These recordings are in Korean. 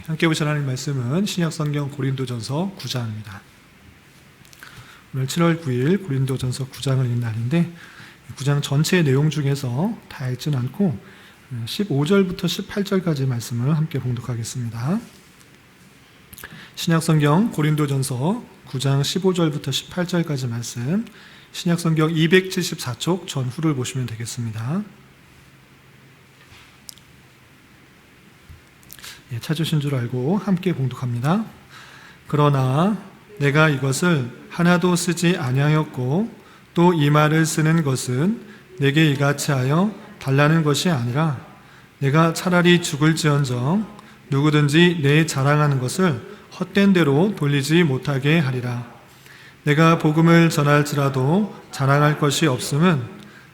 함께 보실 하나님 말씀은 신약성경 고린도전서 9장입니다. 오늘 7월 9일 고린도전서 9장을 읽는 날인데 9장 전체의 내용 중에서 다 읽지는 않고 15절부터 18절까지 말씀을 함께 봉독하겠습니다. 신약성경 고린도전서 9장 15절부터 18절까지 말씀, 신약성경 274쪽 전후를 보시면 되겠습니다. 찾으신 줄 알고 함께 봉독합니다. 그러나 내가 이것을 하나도 쓰지 아니하였고 또 이 말을 쓰는 것은 내게 이같이 하여 달라는 것이 아니라 내가 차라리 죽을지언정 누구든지 내 자랑하는 것을 헛된 대로 돌리지 못하게 하리라. 내가 복음을 전할지라도 자랑할 것이 없음은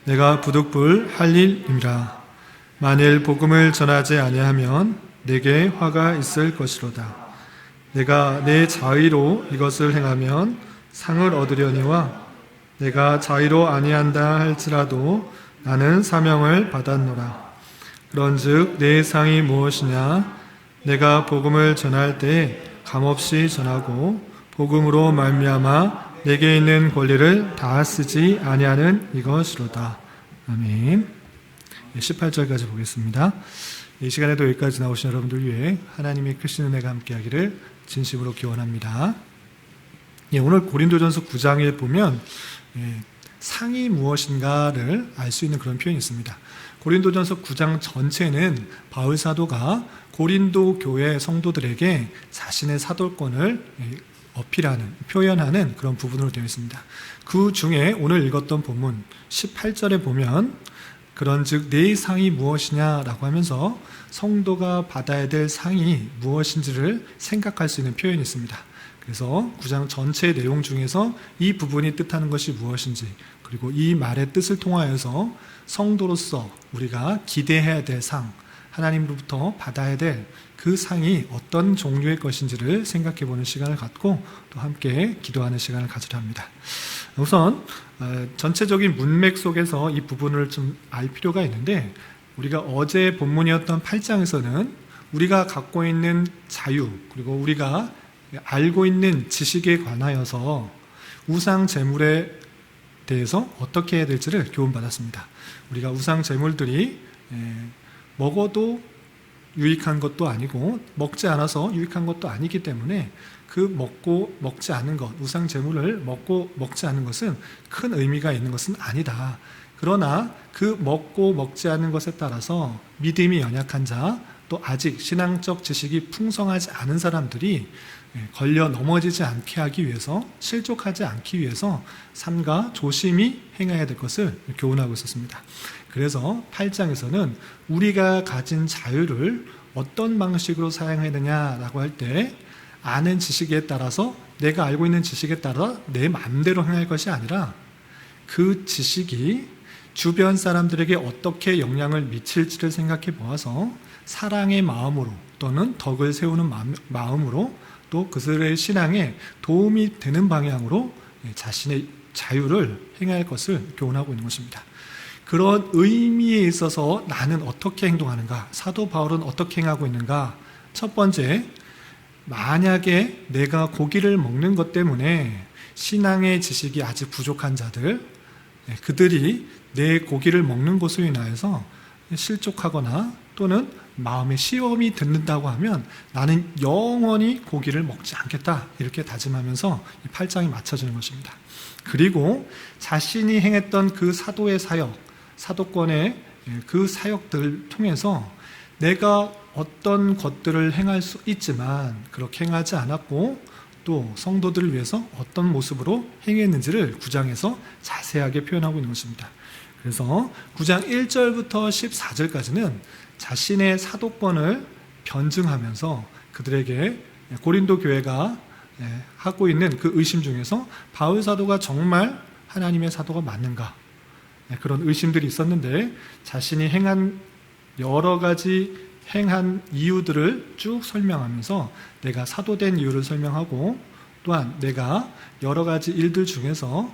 내가 부득불 할 일임이라. 만일 복음을 전하지 아니하면 내게 화가 있을 것이로다. 내가 내 자의로 이것을 행하면 상을 얻으려니와 내가 자의로 아니한다 할지라도 나는 사명을 받았노라. 그런즉 내 상이 무엇이냐? 내가 복음을 전할 때 감없이 전하고 복음으로 말미암아 내게 있는 권리를 다 쓰지 아니하는 이것이로다. 아멘. 18절까지 보겠습니다. 이 시간에도 여기까지 나오신 여러분들 위해 하나님의 크신 은혜가 함께하기를 진심으로 기원합니다. 오늘 고린도전서 9장에 보면 상이 무엇인가를 알 수 있는 그런 표현이 있습니다. 고린도전서 9장 전체는 바울 사도가 고린도 교회 성도들에게 자신의 사도권을 어필하는, 표현하는 그런 부분으로 되어 있습니다. 그 중에 오늘 읽었던 본문 18절에 보면 그런즉 내 상이 무엇이냐라고 하면서 성도가 받아야 될 상이 무엇인지를 생각할 수 있는 표현이 있습니다. 그래서 9장 전체의 내용 중에서 이 부분이 뜻하는 것이 무엇인지, 그리고 이 말의 뜻을 통하여서 성도로서 우리가 기대해야 될 상, 하나님으로부터 받아야 될 그 상이 어떤 종류의 것인지를 생각해 보는 시간을 갖고 또 함께 기도하는 시간을 가지려 합니다. 우선 전체적인 문맥 속에서 이 부분을 좀 알 필요가 있는데, 우리가 어제 본문이었던 8장에서는 우리가 갖고 있는 자유, 그리고 우리가 알고 있는 지식에 관하여서 우상 제물에 대해서 어떻게 해야 될지를 교훈받았습니다. 우리가 우상 제물들이 먹어도 유익한 것도 아니고 먹지 않아서 유익한 것도 아니기 때문에 그 먹지 않은 것, 우상 제물을 먹지 않은 것은 큰 의미가 있는 것은 아니다. 그러나 그 먹지 않는 것에 따라서 믿음이 연약한 자, 또 아직 신앙적 지식이 풍성하지 않은 사람들이 걸려 넘어지지 않게 하기 위해서, 실족하지 않기 위해서 삼가 조심히 행해야 될 것을 교훈하고 있었습니다. 그래서 8장에서는 우리가 가진 자유를 어떤 방식으로 사용해야 되냐라고 할 때, 아는 지식에 따라서, 내가 알고 있는 지식에 따라 내 마음대로 행할 것이 아니라 그 지식이 주변 사람들에게 어떻게 영향을 미칠지를 생각해 보아서 사랑의 마음으로 또는 덕을 세우는 마음으로 또 그들의 신앙에 도움이 되는 방향으로 자신의 자유를 행할 것을 교훈하고 있는 것입니다. 그런 의미에 있어서 나는 어떻게 행동하는가, 사도 바울은 어떻게 행하고 있는가. 첫 번째, 만약에 내가 고기를 먹는 것 때문에 신앙의 지식이 아직 부족한 자들, 그들이 내 고기를 먹는 것으로 인하여서 실족하거나 또는 마음에 시험이 듣는다고 하면 나는 영원히 고기를 먹지 않겠다, 이렇게 다짐하면서 이 8장이 맞춰지는 것입니다. 그리고 자신이 행했던 그 사도의 사역, 사도권의 그 사역들을 통해서 내가 어떤 것들을 행할 수 있지만 그렇게 행하지 않았고 또 성도들을 위해서 어떤 모습으로 행했는지를 9장에서 자세하게 표현하고 있는 것입니다. 그래서 9장 1절부터 14절까지는 자신의 사도권을 변증하면서 그들에게 고린도 교회가 하고 있는 그 의심 중에서 바울 사도가 정말 하나님의 사도가 맞는가, 그런 의심들이 있었는데 자신이 여러 가지 행한 이유들을 쭉 설명하면서 내가 사도된 이유를 설명하고, 또한 내가 여러 가지 일들 중에서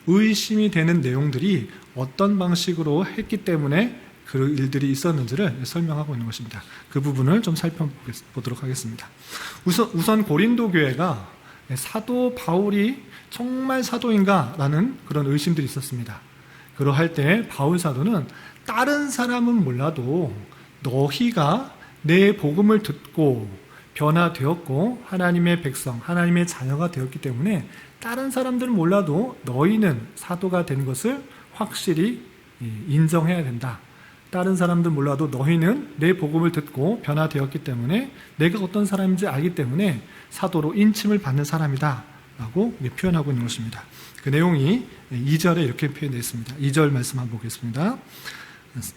의심이 되는 내용들이 어떤 방식으로 했기 때문에 그 일들이 있었는지를 설명하고 있는 것입니다. 그 부분을 좀 살펴보도록 하겠습니다. 우선 고린도 교회가 사도 바울이 정말 사도인가? 라는 그런 의심들이 있었습니다. 그러할 때 바울 사도는 다른 사람은 몰라도 너희가 내 복음을 듣고 변화되었고 하나님의 백성, 하나님의 자녀가 되었기 때문에 다른 사람들은 몰라도 너희는 사도가 된 것을 확실히 인정해야 된다. 다른 사람들 몰라도 너희는 내 복음을 듣고 변화되었기 때문에 내가 어떤 사람인지 알기 때문에 사도로 인침을 받는 사람이다 라고 표현하고 있는 것입니다. 그 내용이 2절에 이렇게 표현되어 있습니다. 2절 말씀 한번 보겠습니다.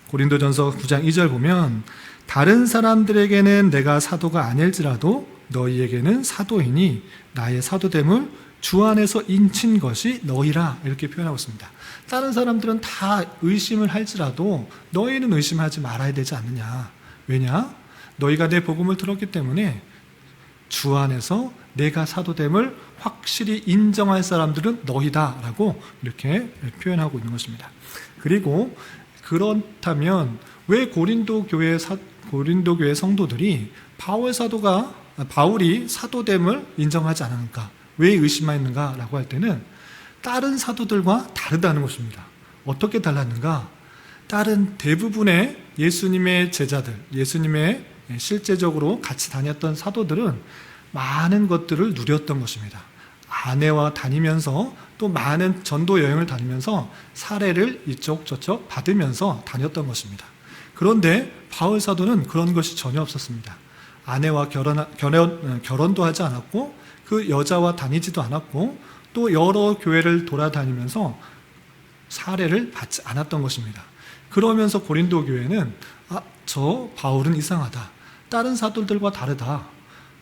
고린도전서 9장 2절 보면 다른 사람들에게는 내가 사도가 아닐지라도 너희에게는 사도이니 나의 사도됨을 주 안에서 인친 것이 너희라 이렇게 표현하고 있습니다. 다른 사람들은 다 의심을 할지라도 너희는 의심하지 말아야 되지 않느냐. 왜냐? 너희가 내 복음을 들었기 때문에 주 안에서 내가 사도됨을 확실히 인정할 사람들은 너희다라고 이렇게 표현하고 있는 것입니다. 그리고 그렇다면 왜 고린도 교회 성도들이 바울이 사도됨을 인정하지 않았는가? 왜 의심했는가라고 할 때는 다른 사도들과 다르다는 것입니다. 어떻게 달랐는가? 다른 대부분의 예수님의 제자들, 예수님의 실제적으로 같이 다녔던 사도들은 많은 것들을 누렸던 것입니다. 아내와 다니면서 또 많은 전도 여행을 다니면서 사례를 이쪽 저쪽 받으면서 다녔던 것입니다. 그런데 바울 사도는 그런 것이 전혀 없었습니다. 아내와 결혼도 하지 않았고 그 여자와 다니지도 않았고 또 여러 교회를 돌아다니면서 사례를 받지 않았던 것입니다. 그러면서 고린도 교회는 저 바울은 이상하다. 다른 사도들과 다르다.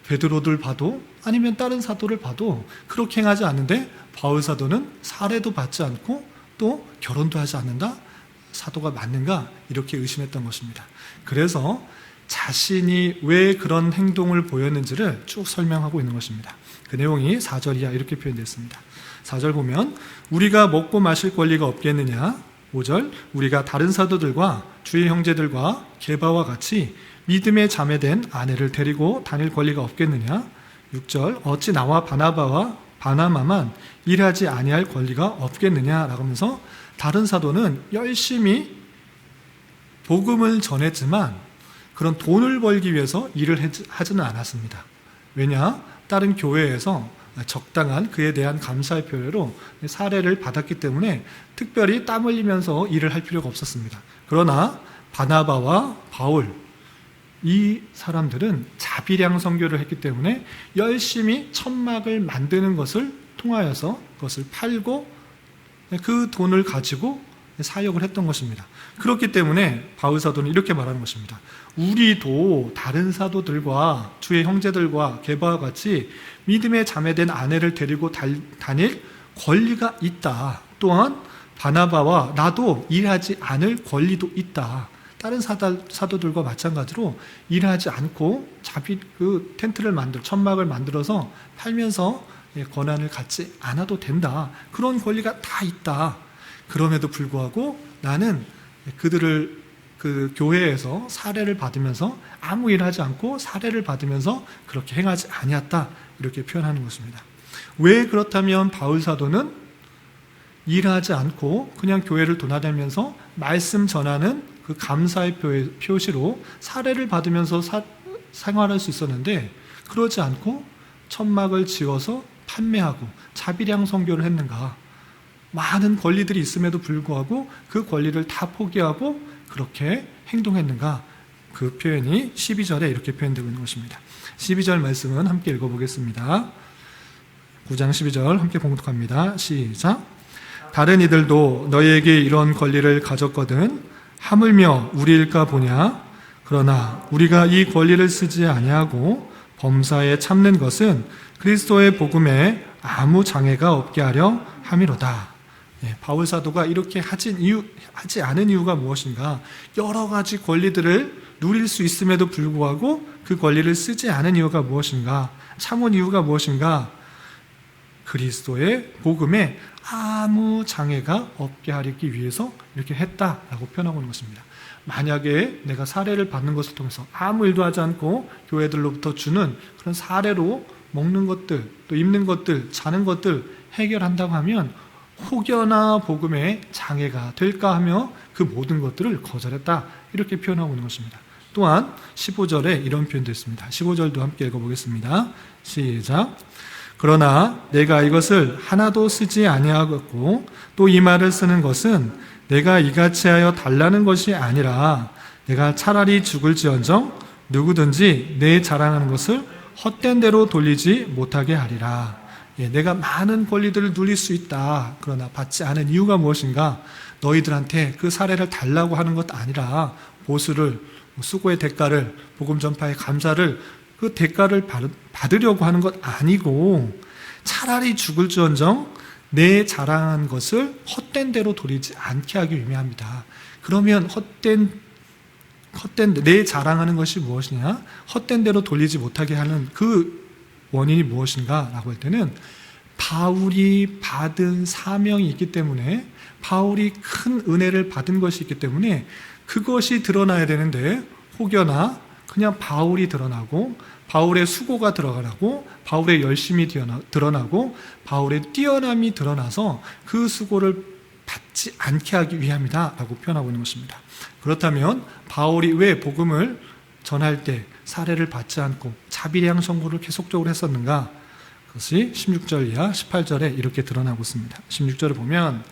베드로들 봐도 아니면 다른 사도를 봐도 그렇게 행하지 않는데 바울 사도는 사례도 받지 않고 또 결혼도 하지 않는다? 사도가 맞는가? 이렇게 의심했던 것입니다. 그래서 자신이 왜 그런 행동을 보였는지를 쭉 설명하고 있는 것입니다. 그 내용이 4절 이하 이렇게 표현되었습니다. 4절 보면 우리가 먹고 마실 권리가 없겠느냐? 5절 우리가 다른 사도들과 주의 형제들과 게바와 같이 믿음에 자매된 아내를 데리고 다닐 권리가 없겠느냐? 6절 어찌 나와 바나바만 일하지 아니할 권리가 없겠느냐라고 하면서 다른 사도는 열심히 복음을 전했지만 그런 돈을 벌기 위해서 일을 하지는 않았습니다. 왜냐? 다른 교회에서 적당한 그에 대한 감사의 표현으로 사례를 받았기 때문에 특별히 땀 흘리면서 일을 할 필요가 없었습니다. 그러나 바나바와 바울 이 사람들은 자비량 선교를 했기 때문에 열심히 천막을 만드는 것을 통하여서 그것을 팔고 그 돈을 가지고 사역을 했던 것입니다. 그렇기 때문에 바울 사도는 이렇게 말하는 것입니다. 우리도 다른 사도들과 주의 형제들과 게바와 같이 믿음에 자매된 아내를 데리고 다닐 권리가 있다. 또한 바나바와 나도 일하지 않을 권리도 있다. 다른 사도들과 마찬가지로 일하지 않고 텐트를 천막을 만들어서 팔면서 권한을 갖지 않아도 된다. 그런 권리가 다 있다. 그럼에도 불구하고 나는 그들을 그 교회에서 사례를 받으면서 아무 일 하지 않고 사례를 받으면서 그렇게 행하지 아니었다. 이렇게 표현하는 것입니다. 왜 그렇다면 바울 사도는 일하지 않고 그냥 교회를 돌아다니면서 말씀 전하는 그 감사의 표시로 사례를 받으면서 생활할 수 있었는데 그러지 않고 천막을 지어서 판매하고 자비량 선교를 했는가? 많은 권리들이 있음에도 불구하고 그 권리를 다 포기하고 그렇게 행동했는가? 그 표현이 12절에 이렇게 표현되고 있는 것입니다. 12절 말씀은 함께 읽어보겠습니다. 9장 12절 함께 봉독합니다. 시작. 다른 이들도 너희에게 이런 권리를 가졌거든 하물며 우리일까 보냐? 그러나 우리가 이 권리를 쓰지 아니하고 범사에 참는 것은 그리스도의 복음에 아무 장애가 없게 하려 함이로다. 바울 사도가 이렇게 하지 않은 이유가 무엇인가? 여러 가지 권리들을 누릴 수 있음에도 불구하고 그 권리를 쓰지 않은 이유가 무엇인가? 참은 이유가 무엇인가? 그리스도의 복음에 아무 장애가 없게 하기 위해서 이렇게 했다라고 표현하고 있는 것입니다. 만약에 내가 사례를 받는 것을 통해서 아무 일도 하지 않고 교회들로부터 주는 그런 사례로 먹는 것들, 또 입는 것들, 자는 것들 해결한다고 하면 혹여나 복음에 장애가 될까 하며 그 모든 것들을 거절했다, 이렇게 표현하고 있는 것입니다. 또한 15절에 이런 표현도 있습니다. 15절도 함께 읽어보겠습니다. 시작. 그러나 내가 이것을 하나도 쓰지 아니하였고 또 이 말을 쓰는 것은 내가 이같이 하여 달라는 것이 아니라 내가 차라리 죽을지언정 누구든지 내 자랑하는 것을 헛된 대로 돌리지 못하게 하리라. 내가 많은 권리들을 누릴 수 있다. 그러나 받지 않은 이유가 무엇인가? 너희들한테 그 사례를 달라고 하는 것 아니라 보수를, 수고의 대가를, 복음 전파의 감사를, 그 대가를 받으려고 하는 것 아니고 차라리 죽을지언정 내 자랑한 것을 헛된 대로 돌리지 않게 하기 위함이다. 그러면 헛된 내 자랑하는 것이 무엇이냐? 헛된 대로 돌리지 못하게 하는 그 원인이 무엇인가? 라고 할 때는 바울이 받은 사명이 있기 때문에, 바울이 큰 은혜를 받은 것이 있기 때문에 그것이 드러나야 되는데, 혹여나 그냥 바울이 드러나고 바울의 수고가 드러나고 바울의 열심이 드러나고 바울의 뛰어남이 드러나서 그 수고를 받지 않게 하기 위함이다 라고 표현하고 있는 것입니다. 그렇다면 바울이 왜 복음을 전할 때 사례를 받지 않고 자비량 선고를 계속적으로 했었는가? 그것이 16절 이하 18절에 이렇게 드러나고 있습니다. 16절을 보면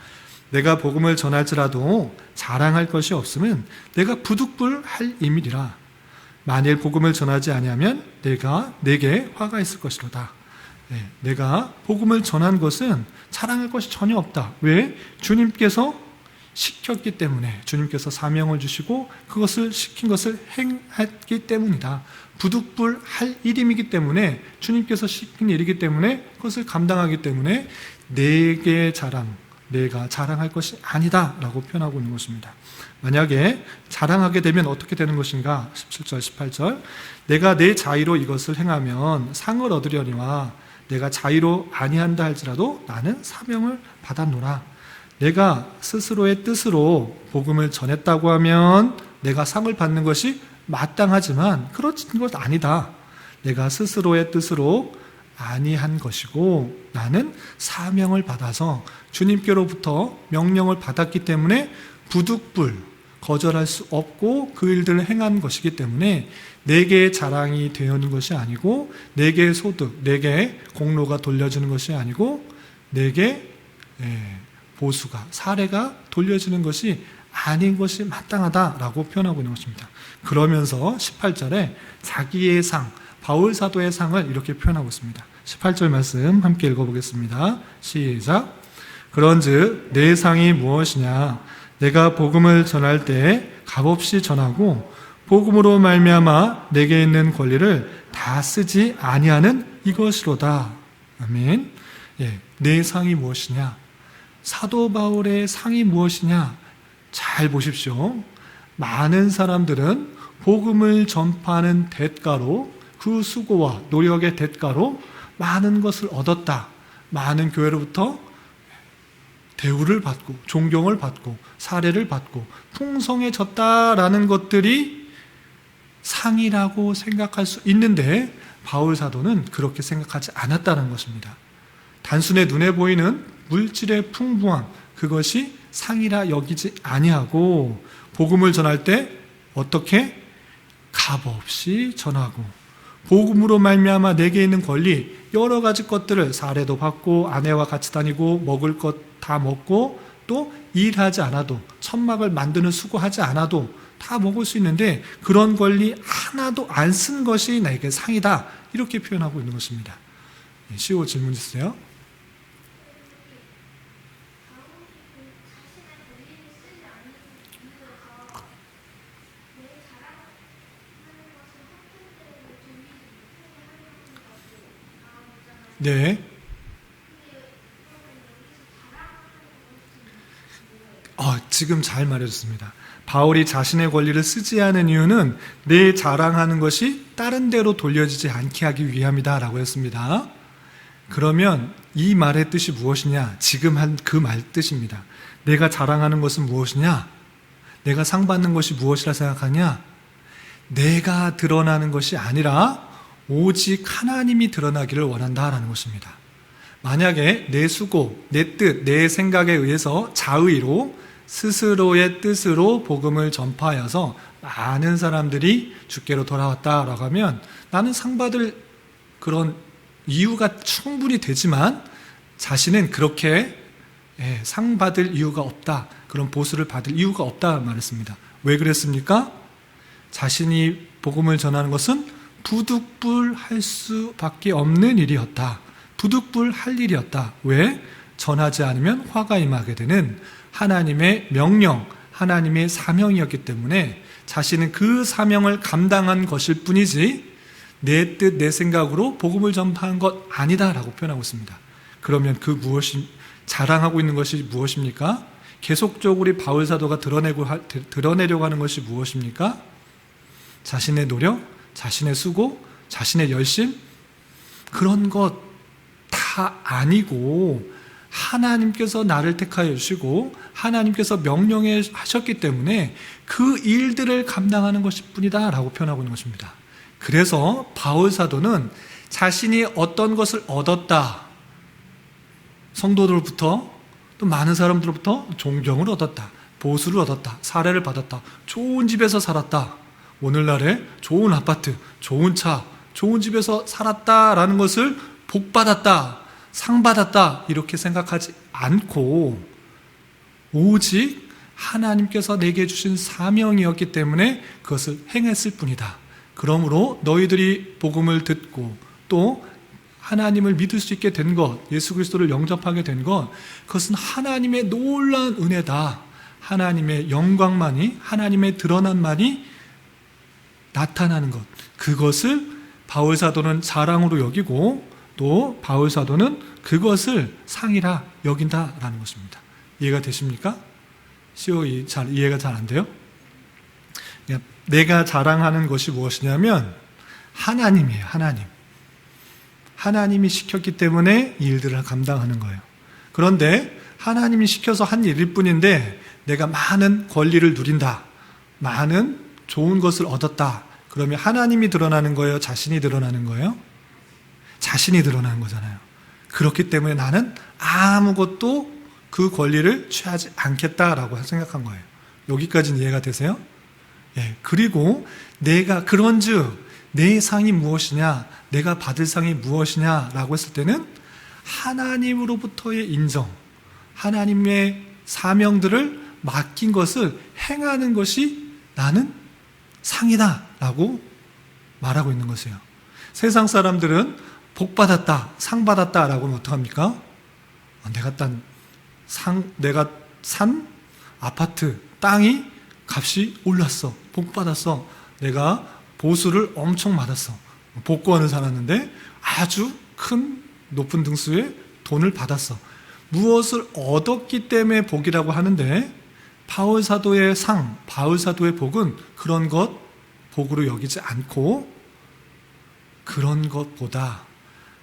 내가 복음을 전할지라도 자랑할 것이 없으면 내가 부득불할 임이리라. 만일 복음을 전하지 아니하면 내게 화가 있을 것이로다. 내가 복음을 전한 것은 자랑할 것이 전혀 없다. 왜? 주님께서 시켰기 때문에, 주님께서 사명을 주시고 그것을 시킨 것을 행했기 때문이다. 부득불할 일임이기 때문에, 주님께서 시킨 일이기 때문에 그것을 감당하기 때문에 내가 자랑할 것이 아니다 라고 표현하고 있는 것입니다. 만약에 자랑하게 되면 어떻게 되는 것인가? 17절 18절 내가 내 자의로 이것을 행하면 상을 얻으려니와 내가 자의로 아니한다 할지라도 나는 사명을 받았노라. 내가 스스로의 뜻으로 복음을 전했다고 하면 내가 상을 받는 것이 마땅하지만 그런 것 아니다. 내가 스스로의 뜻으로 아니한 것이고 나는 사명을 받아서 주님께로부터 명령을 받았기 때문에 부득불 거절할 수 없고 그 일들을 행한 것이기 때문에 내게 자랑이 되는 것이 아니고 내게 소득, 내게 공로가 돌려지는 것이 아니고 내게 보수가, 사례가 돌려지는 것이 아닌 것이 마땅하다라고 표현하고 있는 것입니다. 그러면서 18절에 자기의 상, 바울 사도의 상을 이렇게 표현하고 있습니다. 18절 말씀 함께 읽어보겠습니다. 시작. 그런즉 내 상이 무엇이냐? 내가 복음을 전할 때 값없이 전하고 복음으로 말미암아 내게 있는 권리를 다 쓰지 아니하는 이것이로다. 아멘. 내 상이 무엇이냐? 사도 바울의 상이 무엇이냐? 잘 보십시오. 많은 사람들은 복음을 전파하는 대가로, 그 수고와 노력의 대가로 많은 것을 얻었다. 많은 교회로부터 대우를 받고 존경을 받고 사례를 받고 풍성해졌다라는 것들이 상이라고 생각할 수 있는데 바울 사도는 그렇게 생각하지 않았다는 것입니다. 단순히 눈에 보이는 물질의 풍부함, 그것이 상이라 여기지 아니하고 복음을 전할 때 어떻게? 값없이 전하고 복음으로 말미암아 내게 있는 권리, 여러 가지 것들을 사례도 받고 아내와 같이 다니고 먹을 것 다 먹고 또 일하지 않아도, 천막을 만드는 수고하지 않아도 다 먹을 수 있는데 그런 권리 하나도 안 쓴 것이 나에게 상이다, 이렇게 표현하고 있는 것입니다. 시호 질문 있으세요? 네. 지금 잘 말해줬습니다. 바울이 자신의 권리를 쓰지 않은 이유는 내 자랑하는 것이 다른 데로 돌려지지 않게 하기 위함이다 라고 했습니다. 그러면 이 말의 뜻이 무엇이냐? 지금 한 그 말 뜻입니다. 내가 자랑하는 것은 무엇이냐? 내가 상 받는 것이 무엇이라 생각하냐? 내가 드러나는 것이 아니라 오직 하나님이 드러나기를 원한다라는 것입니다. 만약에 내 수고, 내 뜻, 내 생각에 의해서 자의로 스스로의 뜻으로 복음을 전파하여서 많은 사람들이 주께로 돌아왔다라고 하면 나는 상 받을 그런 이유가 충분히 되지만 자신은 그렇게 상 받을 이유가 없다, 그런 보수를 받을 이유가 없다 말했습니다. 왜 그랬습니까? 자신이 복음을 전하는 것은 부득불할 수밖에 없는 일이었다. 부득불할 일이었다. 왜? 전하지 않으면 화가 임하게 되는 하나님의 명령, 하나님의 사명이었기 때문에 자신은 그 사명을 감당한 것일 뿐이지 내 뜻, 내 생각으로 복음을 전파한 것 아니다라고 표현하고 있습니다. 그러면 그 무엇이 자랑하고 있는 것이 무엇입니까? 계속적으로 바울 사도가 드러내려고 하는 것이 무엇입니까? 자신의 노력, 자신의 수고, 자신의 열심, 그런 것 다 아니고 하나님께서 나를 택하여 주시고 하나님께서 명령해 하셨기 때문에 그 일들을 감당하는 것일 뿐이다 라고 표현하고 있는 것입니다. 그래서 바울 사도는 자신이 어떤 것을 얻었다, 성도들로부터 또 많은 사람들로부터 존경을 얻었다, 보수를 얻었다, 사례를 받았다, 좋은 집에서 살았다, 오늘날에 좋은 아파트, 좋은 차, 좋은 집에서 살았다라는 것을 복받았다, 상받았다 이렇게 생각하지 않고 오직 하나님께서 내게 주신 사명이었기 때문에 그것을 행했을 뿐이다. 그러므로 너희들이 복음을 듣고 또 하나님을 믿을 수 있게 된 것, 예수 그리스도를 영접하게 된 것, 그것은 하나님의 놀라운 은혜다. 하나님의 영광만이, 하나님의 드러난만이 나타나는 것, 그것을 바울 사도는 자랑으로 여기고 또 바울 사도는 그것을 상이라 여긴다라는 것입니다. 이해가 되십니까? 이해가 잘 안 돼요? 내가 자랑하는 것이 무엇이냐면 하나님이에요. 하나님이 시켰기 때문에 이 일들을 감당하는 거예요. 그런데 하나님이 시켜서 한 일일 뿐인데 내가 많은 권리를 누린다, 많은 좋은 것을 얻었다, 그러면 하나님이 드러나는 거예요? 자신이 드러나는 거예요? 자신이 드러나는 거잖아요. 그렇기 때문에 나는 아무것도 그 권리를 취하지 않겠다라고 생각한 거예요. 여기까지는 이해가 되세요? 그리고 내가 그런즉 내 상이 무엇이냐, 내가 받을 상이 무엇이냐라고 했을 때는 하나님으로부터의 인정, 하나님의 사명들을 맡긴 것을 행하는 것이 나는 상이다라고 말하고 있는 것이에요. 세상 사람들은 복 받았다, 상 받았다라고 하면 어떡합니까? 내가 산 아파트, 땅이 값이 올랐어, 복 받았어, 내가 보수를 엄청 받았어, 복권을 사놨는데 아주 큰 높은 등수의 돈을 받았어. 무엇을 얻었기 때문에 복이라고 하는데 바울 사도의 상, 바울 사도의 복은 그런 것 복으로 여기지 않고 그런 것보다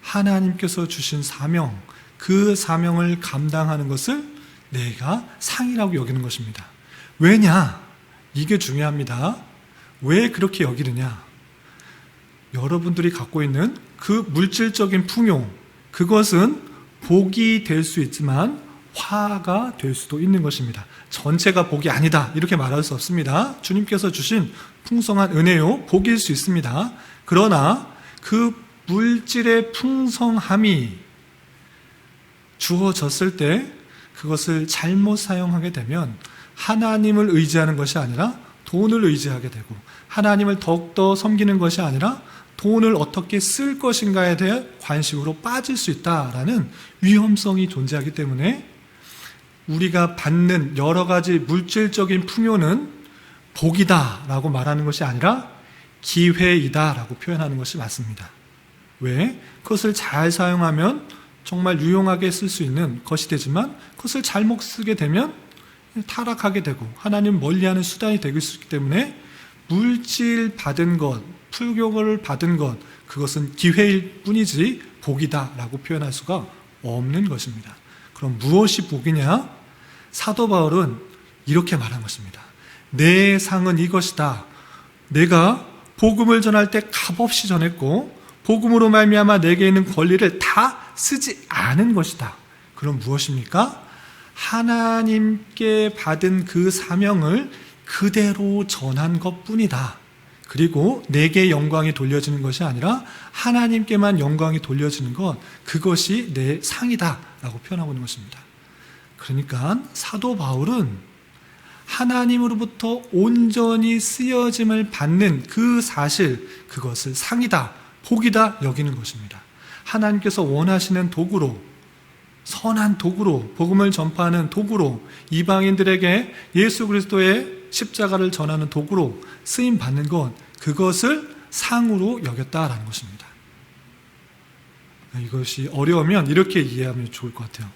하나님께서 주신 사명, 그 사명을 감당하는 것을 내가 상이라고 여기는 것입니다. 왜냐? 이게 중요합니다. 왜 그렇게 여기느냐? 여러분들이 갖고 있는 그 물질적인 풍요, 그것은 복이 될 수 있지만 화가 될 수도 있는 것입니다. 전체가 복이 아니다 이렇게 말할 수 없습니다. 주님께서 주신 풍성한 은혜요, 복일 수 있습니다. 그러나 그 물질의 풍성함이 주어졌을 때 그것을 잘못 사용하게 되면 하나님을 의지하는 것이 아니라 돈을 의지하게 되고, 하나님을 더욱더 섬기는 것이 아니라 돈을 어떻게 쓸 것인가에 대해 관심으로 빠질 수 있다라는 위험성이 존재하기 때문에 우리가 받는 여러 가지 물질적인 풍요는 복이다라고 말하는 것이 아니라 기회이다라고 표현하는 것이 맞습니다. 왜? 그것을 잘 사용하면 정말 유용하게 쓸 수 있는 것이 되지만 그것을 잘못 쓰게 되면 타락하게 되고 하나님 멀리하는 수단이 되고 있기 때문에 물질 받은 것, 풀교를 받은 것, 그것은 기회일 뿐이지 복이다라고 표현할 수가 없는 것입니다. 그럼 무엇이 복이냐? 사도 바울은 이렇게 말한 것입니다. 내 상은 이것이다. 내가 복음을 전할 때 값없이 전했고 복음으로 말미암아 내게 있는 권리를 다 쓰지 않은 것이다. 그럼 무엇입니까? 하나님께 받은 그 사명을 그대로 전한 것뿐이다. 그리고 내게 영광이 돌려지는 것이 아니라 하나님께만 영광이 돌려지는 것, 그것이 내 상이다 라고 표현하고 있는 것입니다. 그러니까 사도 바울은 하나님으로부터 온전히 쓰여짐을 받는 그 사실, 그것을 상이다, 복이다 여기는 것입니다. 하나님께서 원하시는 도구로, 선한 도구로, 복음을 전파하는 도구로, 이방인들에게 예수 그리스도의 십자가를 전하는 도구로 쓰임받는 것, 그것을 상으로 여겼다라는 것입니다. 이것이 어려우면 이렇게 이해하면 좋을 것 같아요.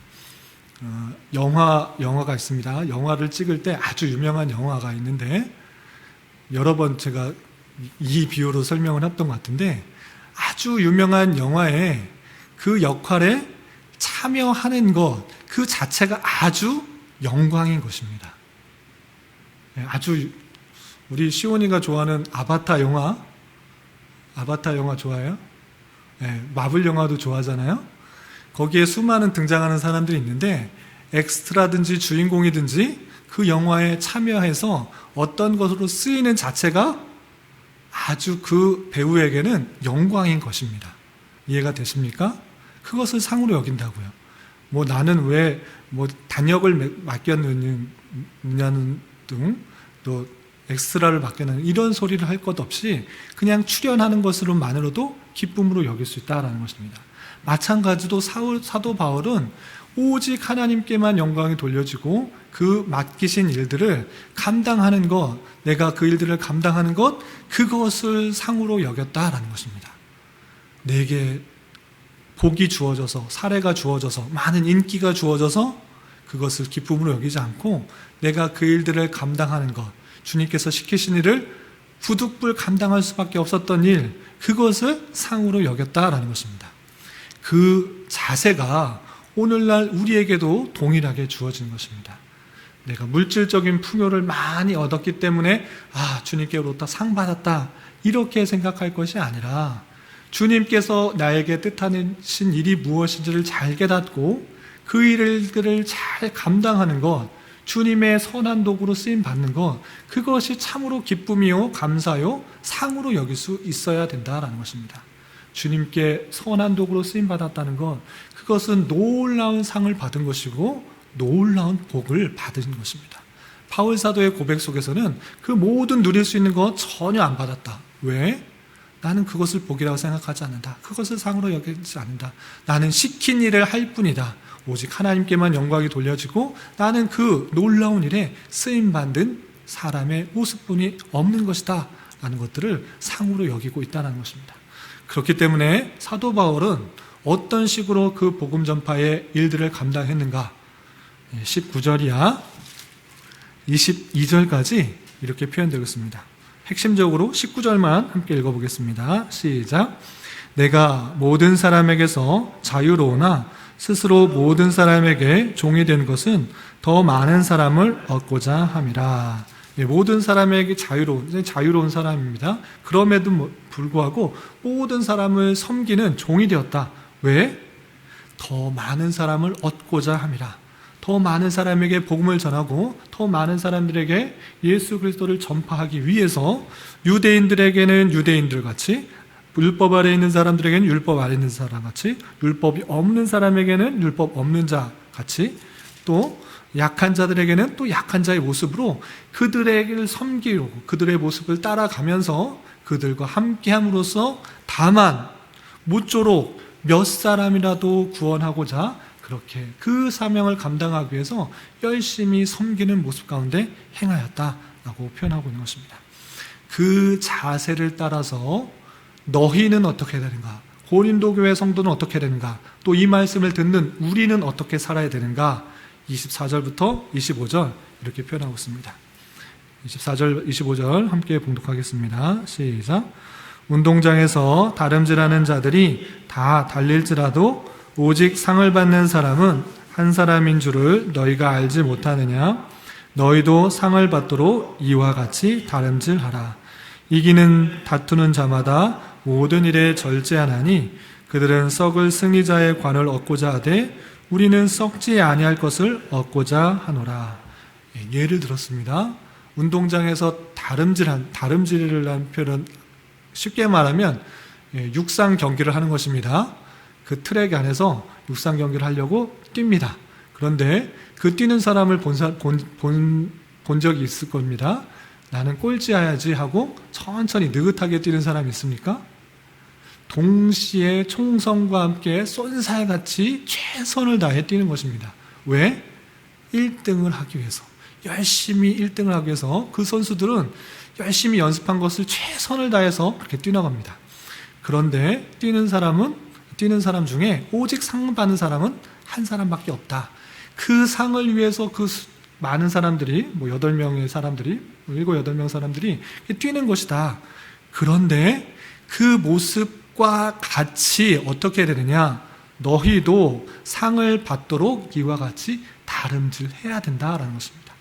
영화가 있습니다. 영화를 찍을 때 아주 유명한 영화가 있는데 여러 번 제가 이 비유로 설명을 했던 것 같은데, 아주 유명한 영화에 그 역할에 참여하는 것, 그 자체가 아주 영광인 것입니다. 아주 우리 시온이가 좋아하는 아바타 영화 좋아해요? 마블 영화도 좋아하잖아요. 거기에 수많은 등장하는 사람들이 있는데 엑스트라든지 주인공이든지 그 영화에 참여해서 어떤 것으로 쓰이는 자체가 아주 그 배우에게는 영광인 것입니다. 이해가 되십니까? 그것을 상으로 여긴다고요. 나는 왜 단역을 맡겼느냐는 등, 또 엑스트라를 맡겨놓는 이런 소리를 할 것 없이 그냥 출연하는 것으로만으로도 기쁨으로 여길 수 있다는 것입니다. 마찬가지로 사도 바울은 오직 하나님께만 영광이 돌려지고 그 맡기신 일들을 감당하는 것, 내가 그 일들을 감당하는 것, 그것을 상으로 여겼다라는 것입니다. 내게 복이 주어져서, 사례가 주어져서, 많은 인기가 주어져서 그것을 기쁨으로 여기지 않고 내가 그 일들을 감당하는 것, 주님께서 시키신 일을 부득불 감당할 수밖에 없었던 일, 그것을 상으로 여겼다라는 것입니다. 그 자세가 오늘날 우리에게도 동일하게 주어진 것입니다. 내가 물질적인 풍요를 많이 얻었기 때문에 주님께로부터 상 받았다, 이렇게 생각할 것이 아니라 주님께서 나에게 뜻하신 일이 무엇인지를 잘 깨닫고 그 일들을 잘 감당하는 것, 주님의 선한 도구로 쓰임 받는 것, 그것이 참으로 기쁨이요 감사요 상으로 여길 수 있어야 된다라는 것입니다. 주님께 선한 도구로 쓰임 받았다는 것, 그것은 놀라운 상을 받은 것이고 놀라운 복을 받은 것입니다. 바울 사도의 고백 속에서는 그 모든 누릴 수 있는 것 전혀 안 받았다. 왜? 나는 그것을 복이라고 생각하지 않는다. 그것을 상으로 여기지 않는다. 나는 시킨 일을 할 뿐이다. 오직 하나님께만 영광이 돌려지고 나는 그 놀라운 일에 쓰임받는 사람의 모습뿐이 없는 것이다 라는 것들을 상으로 여기고 있다는 것입니다. 그렇기 때문에 사도 바울은 어떤 식으로 그 복음 전파의 일들을 감당했는가, 19절이야 22절까지 이렇게 표현되고 있습니다. 핵심적으로 19절만 함께 읽어보겠습니다. 시작. 내가 모든 사람에게서 자유로우나 스스로 모든 사람에게 종이 된 것은 더 많은 사람을 얻고자 함이라. 모든 사람에게 자유로운 사람입니다. 그럼에도 불구하고 모든 사람을 섬기는 종이 되었다. 왜? 더 많은 사람을 얻고자 함이라. 더 많은 사람에게 복음을 전하고 더 많은 사람들에게 예수 그리스도를 전파하기 위해서 유대인들에게는 유대인들 같이, 율법 아래 있는 사람들에게는 율법 아래 있는 사람 같이, 율법이 없는 사람에게는 율법 없는 자 같이, 또 약한 자들에게는 또 약한 자의 모습으로 그들에게를 섬기려고 그들의 모습을 따라가면서 그들과 함께함으로써 다만 모쪼록 몇 사람이라도 구원하고자 그렇게 그 사명을 감당하기 위해서 열심히 섬기는 모습 가운데 행하였다라고 표현하고 있는 것입니다. 그 자세를 따라서 너희는 어떻게 되는가? 고린도 교회 성도는 어떻게 되는가? 또 이 말씀을 듣는 우리는 어떻게 살아야 되는가? 24절부터 25절 이렇게 표현하고 있습니다. 24절, 25절 함께 봉독하겠습니다. 시작. 운동장에서 다름질하는 자들이 다 달릴지라도 오직 상을 받는 사람은 한 사람인 줄을 너희가 알지 못하느냐? 너희도 상을 받도록 이와 같이 다름질하라. 이기는 다투는 자마다 모든 일에 절제하나니 그들은 썩을 승리자의 관을 얻고자 하되 우리는 썩지 아니할 것을 얻고자 하노라. 예를 들었습니다. 운동장에서 다름질이라는 표현은 쉽게 말하면 육상 경기를 하는 것입니다. 그 트랙 안에서 육상 경기를 하려고 뜁니다. 그런데 그 뛰는 사람을 본 적이 있을 겁니다. 나는 꼴찌해야지 하고 천천히 느긋하게 뛰는 사람이 있습니까? 동시에 총성과 함께 쏜살같이 최선을 다해 뛰는 것입니다. 왜? 1등을 하기 위해서, 열심히 1등을 하기 위해서 그 선수들은 열심히 연습한 것을 최선을 다해서 그렇게 뛰어갑니다. 그런데 뛰는 사람 중에 오직 상 받는 사람은 한 사람밖에 없다. 그 상을 위해서 그 많은 사람들이 8명의 사람들이 7, 8명 사람들이 뛰는 것이다. 그런데 그 모습과 같이 어떻게 해야 되느냐? 너희도 상을 받도록 이와 같이 다름질해야 된다라는 것입니다.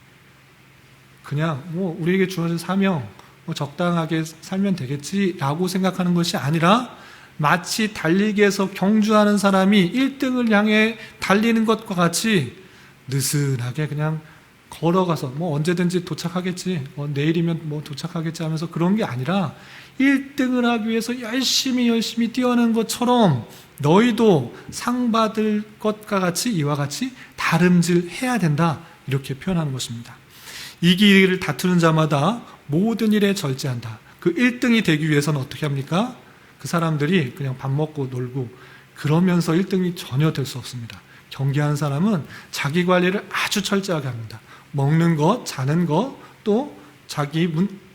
그냥 우리에게 주어진 사명 적당하게 살면 되겠지라고 생각하는 것이 아니라 마치 달리기에서 경주하는 사람이 1등을 향해 달리는 것과 같이 느슨하게 그냥 걸어가서 언제든지 도착하겠지, 내일이면 도착하겠지 하면서 그런 게 아니라 1등을 하기 위해서 열심히 뛰어가는 것처럼 너희도 상 받을 것과 같이 이와 같이 다름질해야 된다, 이렇게 표현하는 것입니다. 이기기를 다투는 자마다 모든 일에 절제한다. 그 1등이 되기 위해서는 어떻게 합니까? 그 사람들이 그냥 밥 먹고 놀고 그러면서 1등이 전혀 될 수 없습니다. 경기하는 사람은 자기 관리를 아주 철저하게 합니다. 먹는 것, 자는 것, 또 자기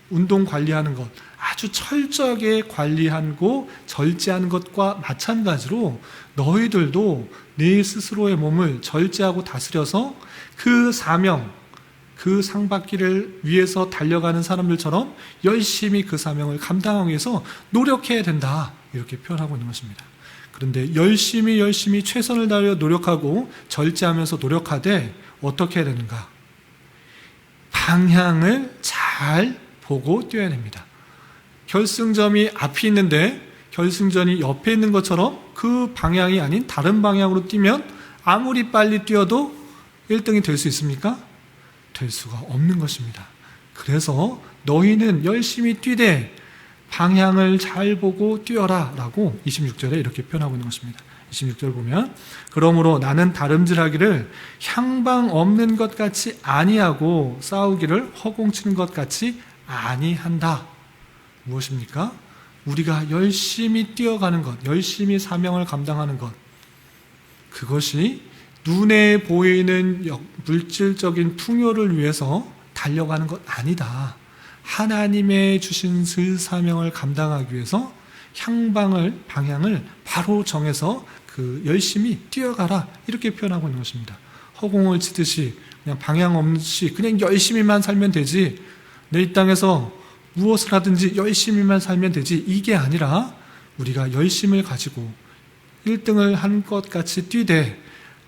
운동 관리하는 것 아주 철저하게 관리하고 절제하는 것과 마찬가지로 너희들도 네 스스로의 몸을 절제하고 다스려서 그 사명, 그 상 받기를 위해서 달려가는 사람들처럼 열심히 그 사명을 감당하기 위해서 노력해야 된다, 이렇게 표현하고 있는 것입니다. 그런데 열심히 최선을 다하여 노력하고 절제하면서 노력하되 어떻게 해야 되는가? 방향을 잘 보고 뛰어야 됩니다. 결승점이 앞에 있는데 결승전이 옆에 있는 것처럼 그 방향이 아닌 다른 방향으로 뛰면 아무리 빨리 뛰어도 1등이 될 수 있습니까? 될 수가 없는 것입니다. 그래서 너희는 열심히 뛰되 방향을 잘 보고 뛰어라 라고 26절에 이렇게 표현하고 있는 것입니다. 26절 보면 그러므로 나는 다름질하기를 향방 없는 것 같이 아니하고 싸우기를 허공치는 것 같이 아니한다. 무엇입니까? 우리가 열심히 뛰어가는 것, 열심히 사명을 감당하는 것, 그것이 눈에 보이는 물질적인 풍요를 위해서 달려가는 것 아니다. 하나님의 주신 그 사명을 감당하기 위해서 방향을 바로 정해서 열심히 뛰어가라, 이렇게 표현하고 있는 것입니다. 허공을 치듯이 그냥 방향 없이 그냥 열심히만 살면 되지, 내 이 땅에서 무엇을 하든지 열심히만 살면 되지, 이게 아니라 우리가 열심을 가지고 1등을 한 것 같이 뛰되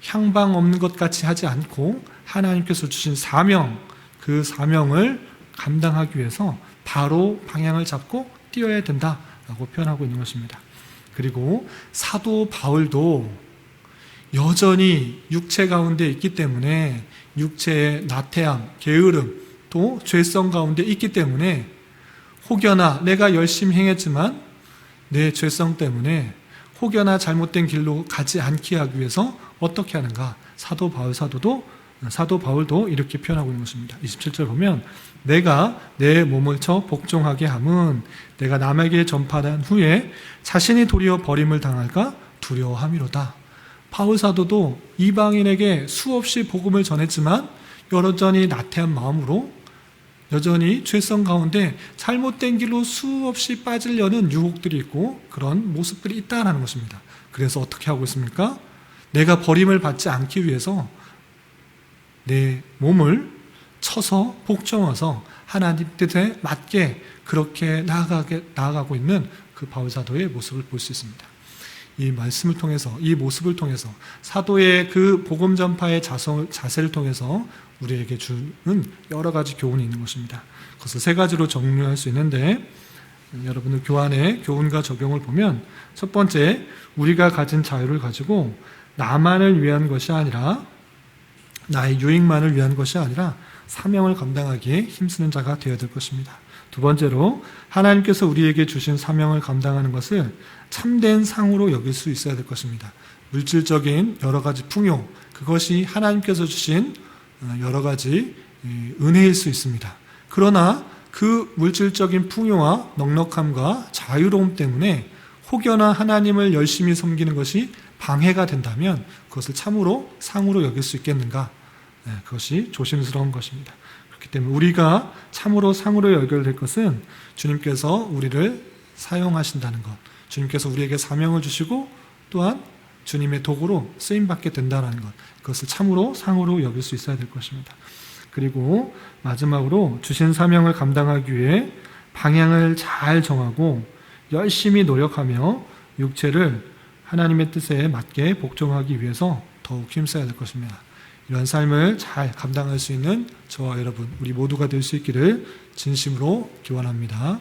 향방 없는 것 같이 하지 않고 하나님께서 주신 사명, 그 사명을 감당하기 위해서 바로 방향을 잡고 뛰어야 된다라고 표현하고 있는 것입니다. 그리고 사도 바울도 여전히 육체 가운데 있기 때문에 육체의 나태함, 게으름, 또 죄성 가운데 있기 때문에 혹여나 내가 열심히 행했지만 내 죄성 때문에 혹여나 잘못된 길로 가지 않게 하기 위해서 어떻게 하는가? 사도 바울도 이렇게 표현하고 있는 것입니다. 27절 보면 내가 내 몸을 쳐 복종하게 함은 내가 남에게 전파한 후에 자신이 도리어 버림을 당할까 두려워함이로다. 바울 사도도 이방인에게 수없이 복음을 전했지만 여전히 나태한 마음으로 여전히 죄성 가운데 잘못된 길로 수없이 빠지려는 유혹들이 있고 그런 모습들이 있다는 것입니다. 그래서 어떻게 하고 있습니까? 내가 버림을 받지 않기 위해서 내 몸을 쳐서 복종해서 하나님 뜻에 맞게 그렇게 나아가고 있는 그 바울 사도의 모습을 볼 수 있습니다. 이 말씀을 통해서, 이 모습을 통해서, 사도의 그 복음 전파의 자세를 통해서 우리에게 주는 여러 가지 교훈이 있는 것입니다. 그것을 세 가지로 정리할 수 있는데, 여러분들 교환의 교훈과 적용을 보면, 첫 번째, 우리가 가진 자유를 가지고 나만을 위한 것이 아니라, 나의 유익만을 위한 것이 아니라 사명을 감당하기에 힘쓰는 자가 되어야 될 것입니다. 두 번째로, 하나님께서 우리에게 주신 사명을 감당하는 것을 참된 상으로 여길 수 있어야 될 것입니다. 물질적인 여러 가지 풍요, 그것이 하나님께서 주신 여러 가지 은혜일 수 있습니다. 그러나 그 물질적인 풍요와 넉넉함과 자유로움 때문에 혹여나 하나님을 열심히 섬기는 것이 방해가 된다면 그것을 참으로 상으로 여길 수 있겠는가? 그것이 조심스러운 것입니다. 그렇기 때문에 우리가 참으로 상으로 여겨야 될 것은 주님께서 우리를 사용하신다는 것, 주님께서 우리에게 사명을 주시고 또한 주님의 도구로 쓰임받게 된다는 것, 그것을 참으로 상으로 여길 수 있어야 될 것입니다. 그리고 마지막으로 주신 사명을 감당하기 위해 방향을 잘 정하고 열심히 노력하며 육체를 하나님의 뜻에 맞게 복종하기 위해서 더욱 힘써야 될 것입니다. 이런 삶을 잘 감당할 수 있는 저와 여러분, 우리 모두가 될 수 있기를 진심으로 기원합니다.